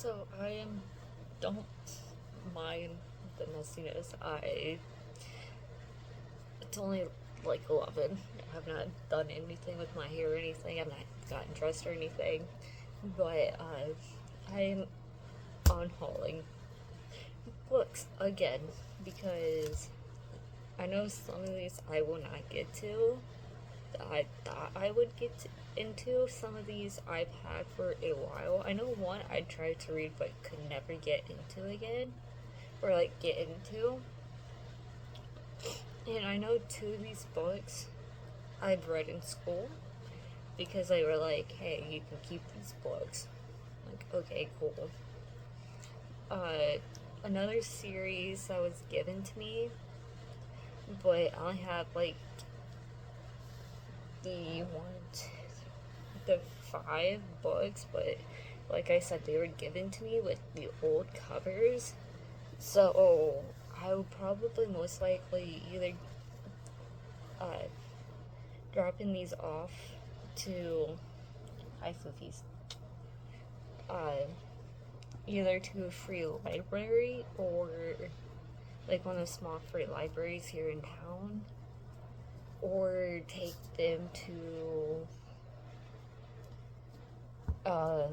So don't mind the messiness. It's only like 11. I have not done anything with my hair or anything. I've not gotten dressed or anything. But I'm unhauling books again because I know some of these I will not get to. I thought I would into some of these I've had for a while. I know one I tried to read but could never get into again, or like get into. And I know two of these books I've read in school because they were like, hey, you can keep these books. Like, okay, cool. Uh, Another series that was given to me, but I have like the the 5 books, but like I said, they were given to me with the old covers. So I would probably most likely either uh, dropping these off to hi Foofies, uh, either to a free library or like one of the small free libraries here in town, or take them to uh,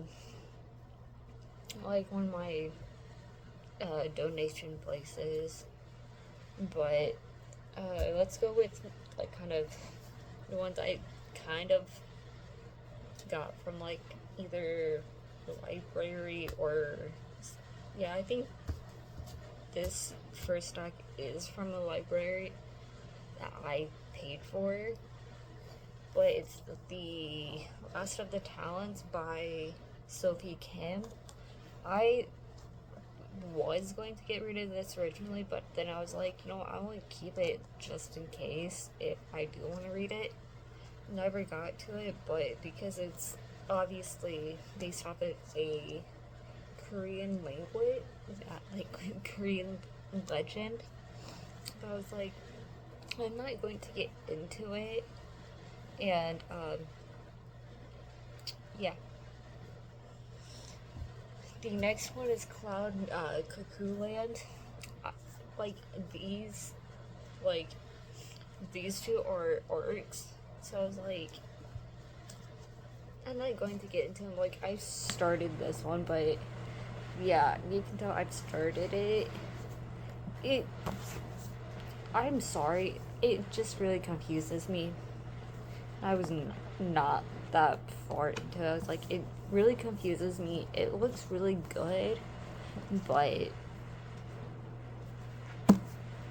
like one of my donation places. But let's go with like kind of the ones I kind of got from like either the library or yeah, I think this first stock is from a library that I paid for, but it's the Last of the Talents by Sophie Kim. I was going to get rid of this originally, but then I was like, I want to keep it just in case if I do want to read it. Never got to it, but because it's obviously based off of a Korean language, like Korean legend, but I was like, I'm not going to get into it, and yeah. The next one is Cloud Cuckoo Land. Uh, like these, like these two are orcs, so I was like, I'm not going to get into them. Like I started this one, but yeah, you can tell I've started it. It, I'm sorry, it just really confuses me. I was not that far into it. I was like, it really confuses me. It looks really good, but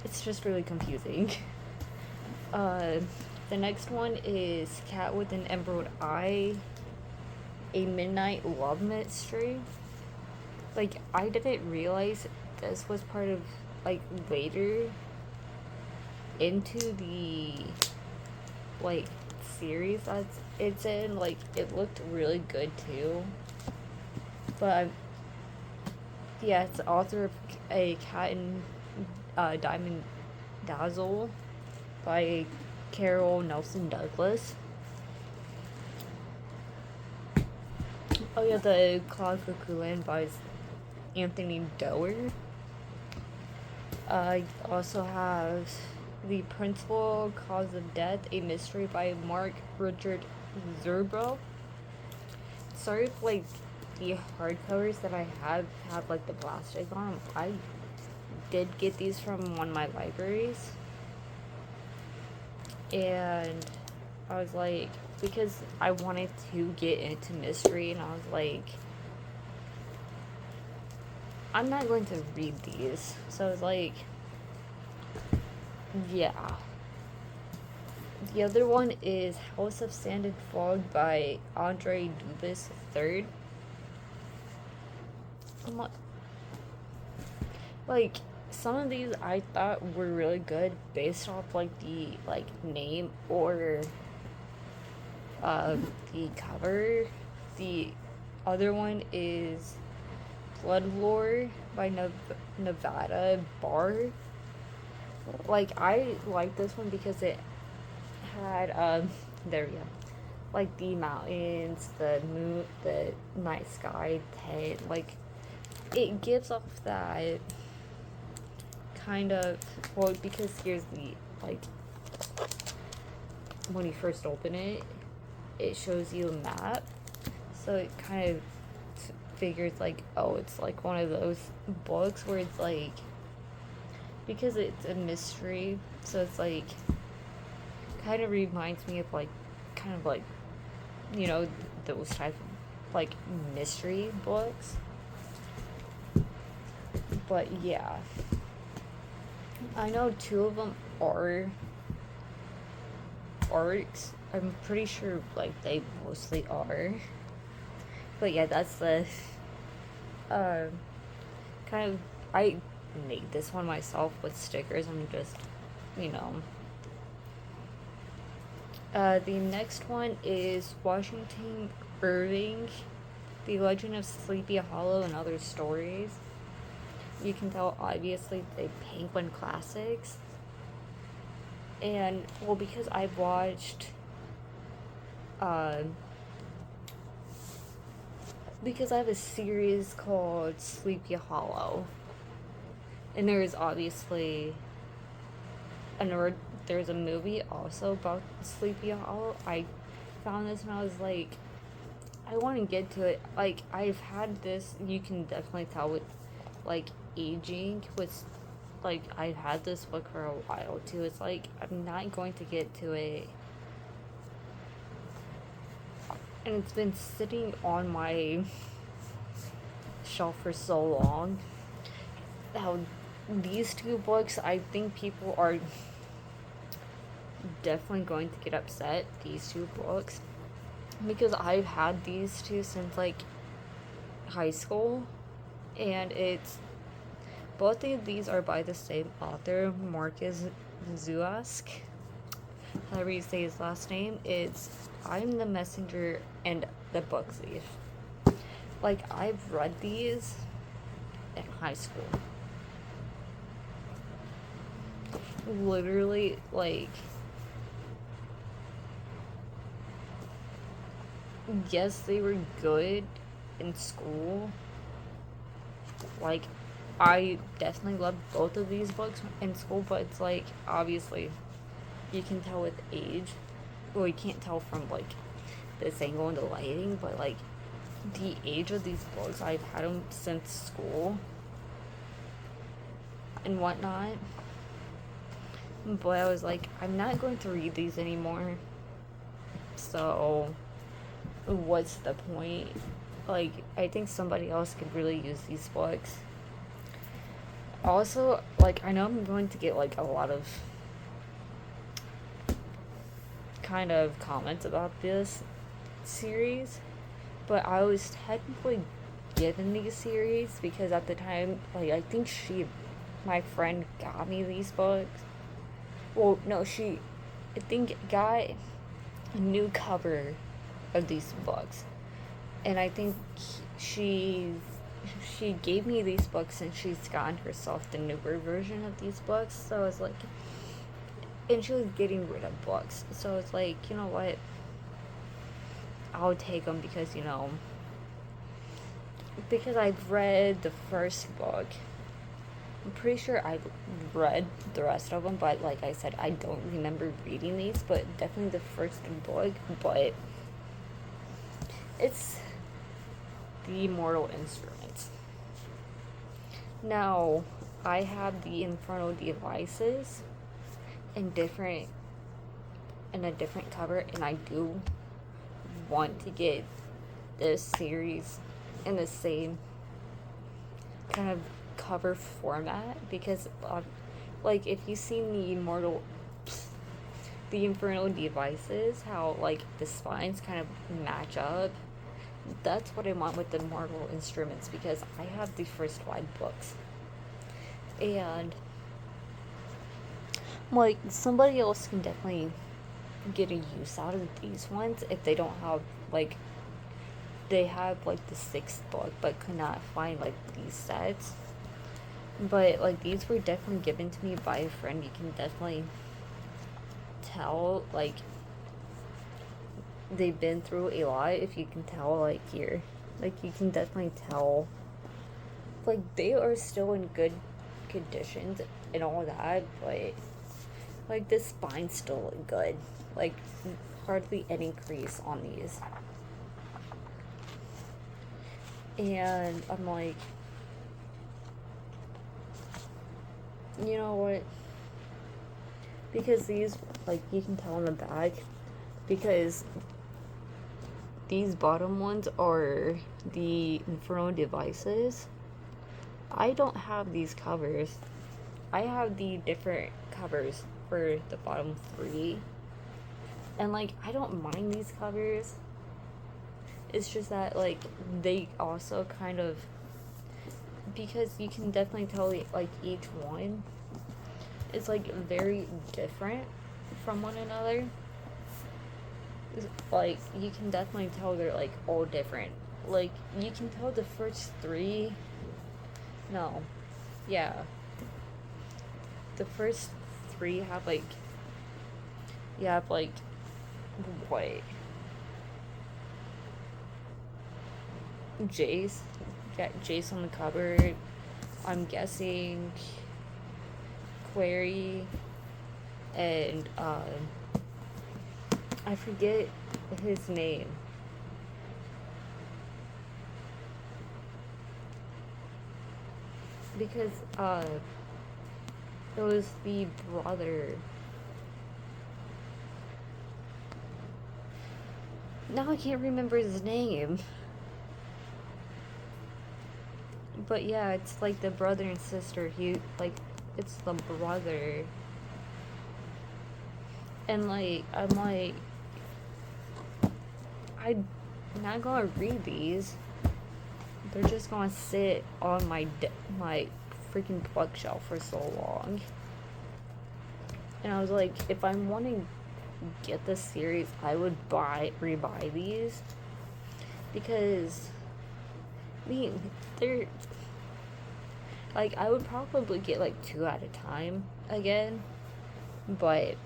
it's just really confusing. Uh, the next one is Cat with an Emerald Eye, a Midnight Love Mystery. Like, I didn't realize this was part of, like, later into the, like, series that it's in. Like, it looked really good, too. But, yeah, it's the author of A Cat in Diamond Dazzle by Carol Nelson Douglas. Oh yeah, the Cloud Cuckoo Land by Anthony Doerr. I also have The Principal Cause of Death, a Mystery by Mark Richard Zerbo. Sorry if like the hardcovers that I have like the plastic on them. I did get these from one of my libraries, and I was like, because I wanted to get into mystery, and I was like, I'm not going to read these. So I was like, yeah. The other one is House of Sand and Fog by Andre Dubus III. I'm like, some of these I thought were really good based off like the like name or the cover. The other one is Blood Lore by Nevada Bar. Like, I like this one because it had there we go, like the mountains, the moon, the night sky, head, like it gives off that kind of, well, because here's the, like, when you first open it, it shows you a map, so it kind of figures, like, oh, it's like one of those books where it's like, because it's a mystery, so it's like, kind of reminds me of, like, kind of like, you know, those type of, like, mystery books. But yeah, I know 2 of them are arcs. I'm pretty sure, like, they mostly are. But yeah, that's the uh, kind of, I made this one myself with stickers. I'm just, you know. The next one is Washington Irving, The Legend of Sleepy Hollow and Other Stories. You can tell, obviously, the Penguin Classics. And, well, because I watched, because I have a series called Sleepy Hollow. And there's obviously there's a movie also about Sleepy Hollow. I found this and I was like, I want to get to it. Like, I've had this, you can definitely tell with, like, aging with, like, I've had this book for a while too. It's like, I'm not going to get to it. And it's been sitting on my shelf for so long. How these 2 books, I think people are definitely going to get upset, these 2 books, because I've had these 2 since, like, high school, and it's, both of these are by the same author, Marcus Zuask, however you say his last name. It's I'm the Messenger and the Book Thief. Like, I've read these in high school. Literally, like, yes, they were good in school. Like, I definitely loved both of these books in school, but it's like, obviously, you can tell with age. Well, you can't tell from, like, this angle and the lighting, but, like, the age of these books, I've had them since school and whatnot. But I was like, I'm not going to read these anymore. So, what's the point? Like, I think somebody else could really use these books. Also, like, I know I'm going to get, like, a lot of kind of comments about this series, but I was technically given these series because at the time, like, I think my friend got me these books. Well, no, I think got a new cover of these books, and I think she gave me these books and she's gotten herself the newer version of these books. So I was like, and she was getting rid of books, so it's like, you know what, I'll take them because, you know, because I've read the first book. I'm pretty sure I've read the rest of them, but like I said, I don't remember reading these, but definitely the first book. But it's the Mortal Instruments. Now, I have the Infernal Devices in a different cover, and I do want to get this series in the same kind of cover format, because like, if you've seen the Infernal Devices, how, like, the spines kind of match up, that's what I want with the Mortal Instruments, because I have the first 5 books, and, like, somebody else can definitely get a use out of these ones if they don't have, like, they have, like, the 6th book but could not find, like, these sets. But, like, these were definitely given to me by a friend. You can definitely tell, like, they've been through a lot. If you can tell, like, here, like, you can definitely tell like, they are still in good conditions and all that, but like the spine's still good. Like, hardly any crease on these. And I'm like, you know what? Because these, like, you can tell on the back, because these bottom ones are the Inferno devices. I don't have these covers. I have the different covers for the bottom 3. And, like, I don't mind these covers. It's just that, like, they also kind of, because you can definitely tell, like, each one is, like, very different from one another. Like, you can definitely tell they're, like, all different. Like, you can tell the first 3, no, yeah. The first 3 have, like, you have, like, what? Jace. Got Jace on the cover. I'm guessing Query and I forget his name. Because it was the brother. Now I can't remember his name. But yeah, it's like the brother and sister. It's the brother. And like, I'm like, I'm not gonna read these. They're just gonna sit on my freaking bookshelf for so long. And I was like, if I'm wanting to get this series, I would rebuy these. Because, I mean, they're, like, I would probably get, like, 2 at a time again. But,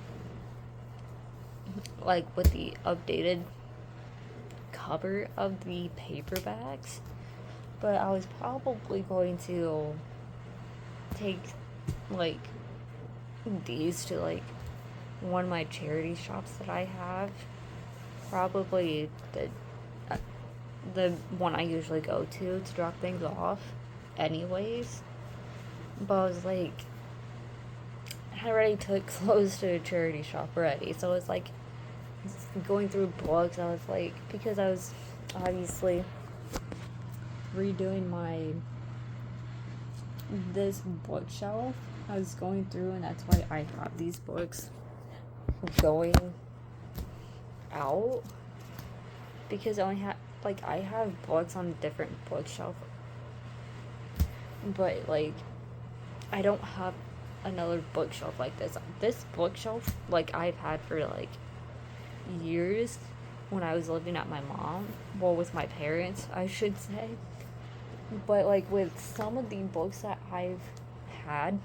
like, with the updated cover of the paperbacks. But I was probably going to take, like, these to, like, one of my charity shops that I have. Probably the one I usually go to drop things off anyways. But I was like, I already took clothes to a charity shop already, so it's like going through books. I was like, because I was obviously redoing this bookshelf, I was going through, and that's why I have these books going out, because I have books on a different bookshelf, but like I don't have another bookshelf like this. This bookshelf, like, I've had for like years when I was living at my mom, well, with my parents, I should say. But like with some of the books that I've had,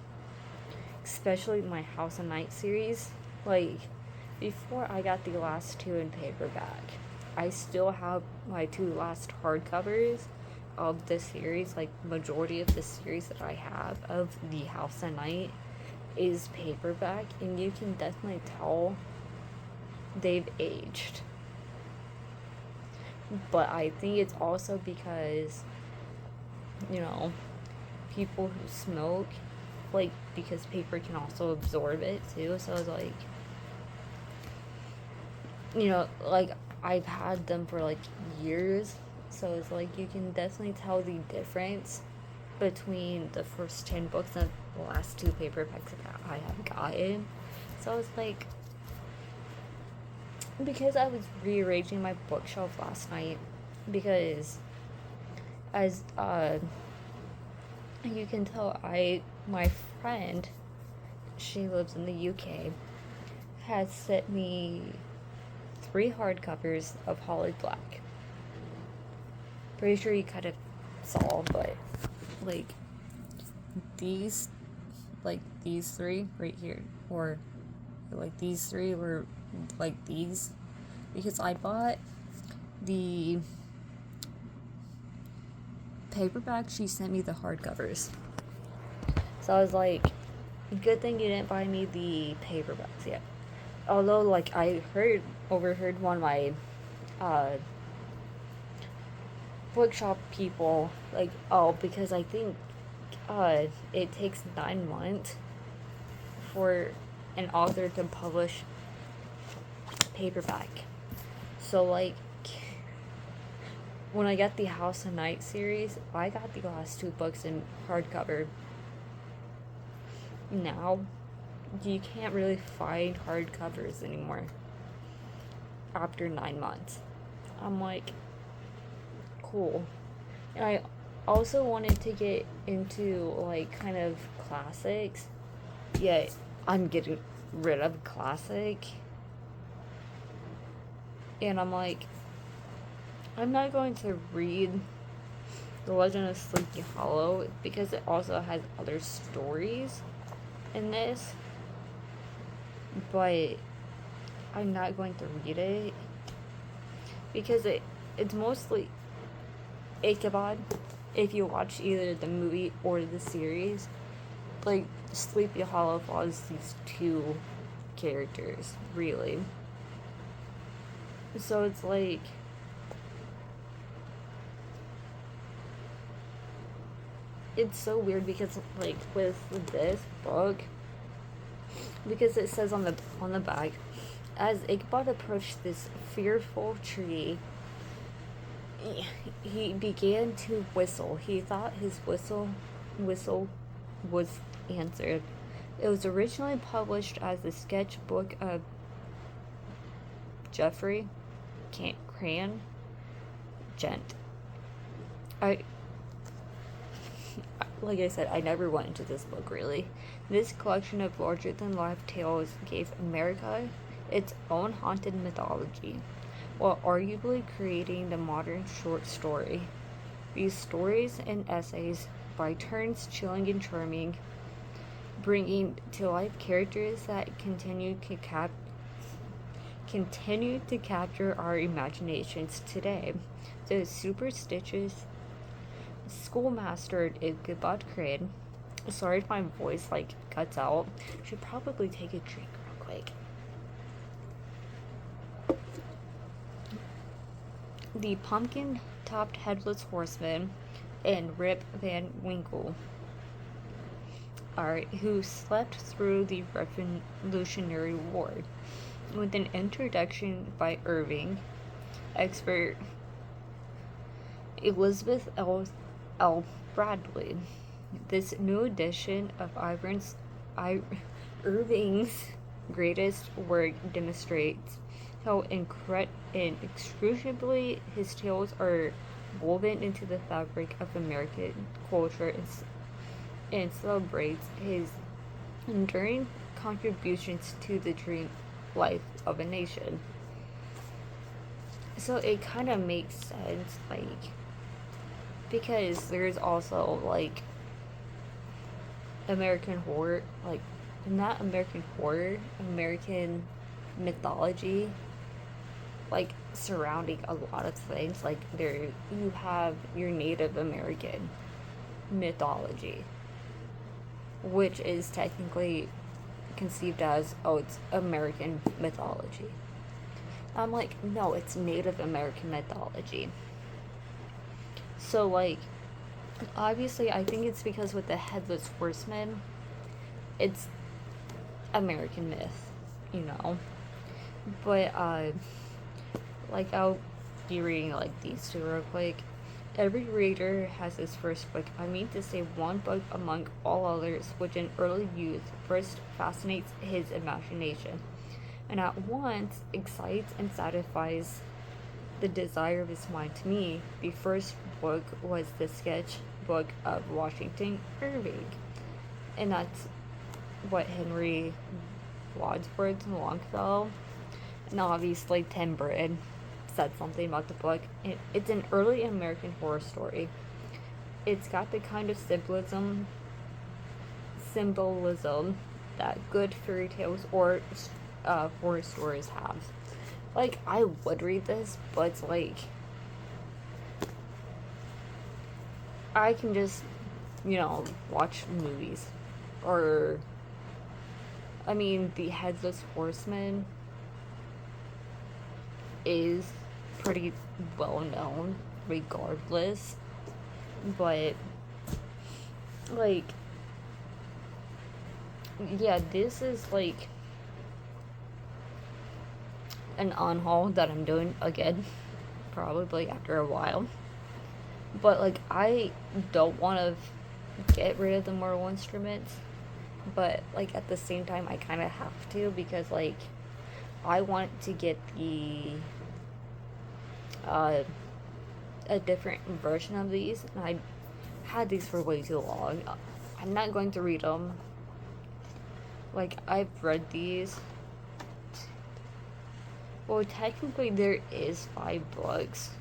especially my House and Night series, like before I got the last 2 in paperback, I still have my 2 last hardcovers of the series. Like, majority of the series that I have of the House and Night is paperback, and you can definitely tell they've aged. But I think it's also because, you know, people who smoke, like, because paper can also absorb it too, so it's like, you know, like, I've had them for like years, so it's like you can definitely tell the difference between the first 10 books and the last 2 paperbacks that I have gotten. So it's like, because I was rearranging my bookshelf last night, because as you can tell, my friend, she lives in the UK, has sent me 3 hardcovers of Holly Black. Pretty sure you kind of saw, but like these 3 right here, or like these 3 were like these, because I bought the paperback, she sent me the hardcovers. So I was like, good thing you didn't buy me the paperbacks yet. Although, like, I overheard one of my bookshop people, like, oh, because I think it takes 9 months for an author to publish paperback. So, like, when I got the House of Night series, I got the last 2 books in hardcover. Now, you can't really find hardcovers anymore after 9 months. I'm like, cool. And I also wanted to get into, like, kind of classics. Yeah, I'm getting rid of classic. And I'm like, I'm not going to read The Legend of Sleepy Hollow because it also has other stories in this. But I'm not going to read it because it's mostly Ichabod. If you watch either the movie or the series, like, Sleepy Hollow follows these 2 characters, really. So it's like, it's so weird because, like, with this book, because it says on the back, as Ichabod approached this fearful tree, he began to whistle. He thought his whistle was answered. It was originally published as a sketchbook of Geoffrey Cran Gent. Like I said, I never went into this book, really. This collection of larger-than-life tales gave America its own haunted mythology, while arguably creating the modern short story. These stories and essays, by turns chilling and charming, bringing to life characters that continue to capture our imaginations today. The superstitious schoolmaster Ichabod Crane. Sorry if my voice, like, cuts out. Should probably take a drink real quick. The pumpkin-topped headless horseman and Rip Van Winkle, who slept through the Revolutionary War, with an introduction by Irving expert Elizabeth L. Bradley. This new edition of Irving's greatest work demonstrates how excruciably his tales are woven into the fabric of American culture and celebrates his enduring contributions to the dream life of a nation. So it kind of makes sense, like, because there's also, like, American horror, like, not American horror, American mythology, like, surrounding a lot of things. Like, you have your Native American mythology, which is technically conceived as, oh, it's American mythology. I'm like, no, it's Native American mythology. So, like, obviously, I think it's because with the Headless Horseman, it's American myth, you know. But, like, I'll be reading, like, these 2 real quick. Every reader has his first book. I mean to say one book among all others, which in early youth first fascinates his imagination, and at once excites and satisfies the desire of his mind. To me, the first book was the sketchbook of Washington Irving, and that's what Henry Wadsworth Longfellow, and obviously Tim Burton said something about the book. It's an early American horror story. It's got the kind of symbolism that good fairy tales or horror stories have. Like, I would read this, but it's like, I can just, watch movies. Or, I mean, the Headless Horseman is pretty well known, regardless. But, like, yeah, this is like an unhaul that I'm doing again, probably after a while. But, like, I don't want to get rid of the mortal instruments, but, like, at the same time, I kind of have to because, like, I want to get uh, a different version of these, and I had these for way too long. I'm not going to read them. Like, I've read these. Well, technically there is 5 books,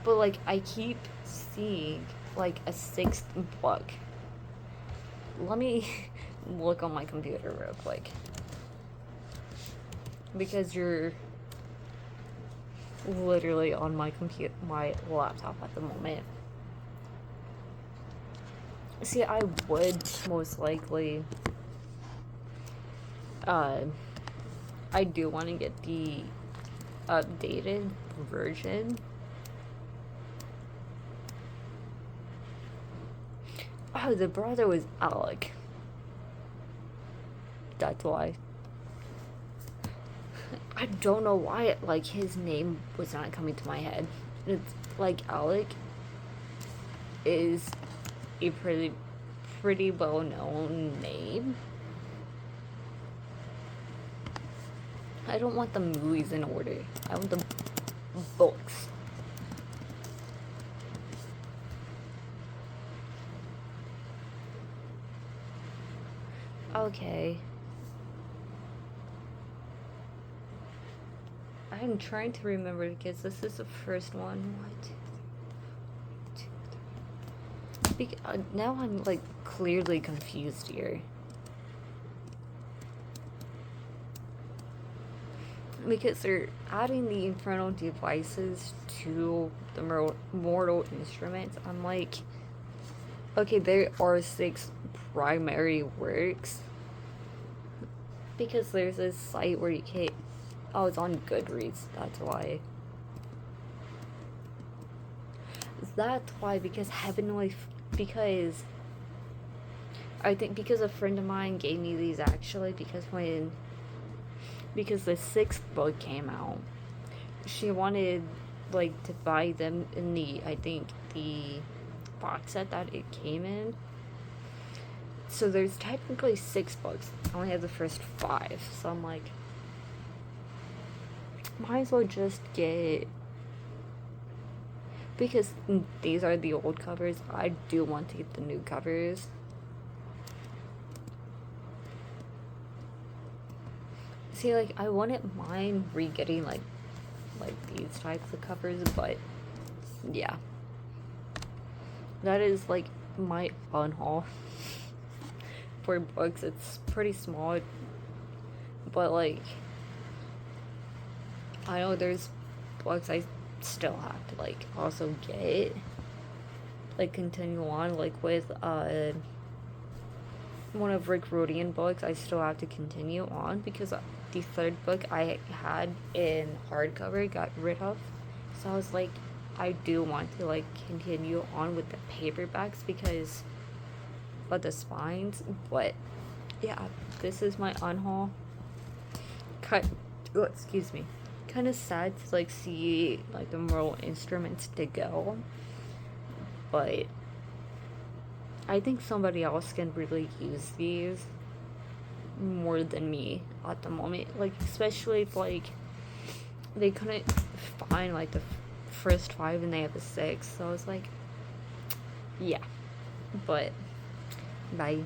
but, like, I keep seeing, like, a 6th book. Let me look on my computer real quick. Because you're literally on my laptop at the moment. See, I would most likely, I do want to get the updated version. Oh, the brother was Alec. That's why. I don't know why, like, his name was not coming to my head. It's like Alec is a pretty well known name. I don't want the movies in order. I want the books. Okay. I'm trying to remember because this is the first one. Now I'm, like, clearly confused here. Because they're adding the infernal devices to the mortal instruments. I'm like, okay, there are 6 primary works. Because there's this site where you can't. Oh, it's on Goodreads. That's why. That's why, because because I think because a friend of mine gave me these actually, because the 6th book came out, she wanted, like, to buy them in I think the box set that it came in. So there's technically 6 books. I only have the first 5, so I'm like, might as well just get, because these are the old covers. I do want to get the new covers. See, like, I wouldn't mind re-getting, like these types of covers, but, yeah. That is, like, my unhaul for books. It's pretty small, but, like, I know there's books I still have to, like, also get, like, continue on, like, with, one of Rick Rodian books I still have to continue on, because the 3rd book I had in hardcover got rid of, so I was like, I do want to, like, continue on with the paperbacks because of the spines, but, yeah, this is my unhaul. Excuse me. Kind of sad to, like, see, like, the mortal instruments to go, but I think somebody else can really use these more than me at the moment, like, especially if, like, they couldn't find, like, the first 5 and they have the 6, so I was like, yeah, but bye.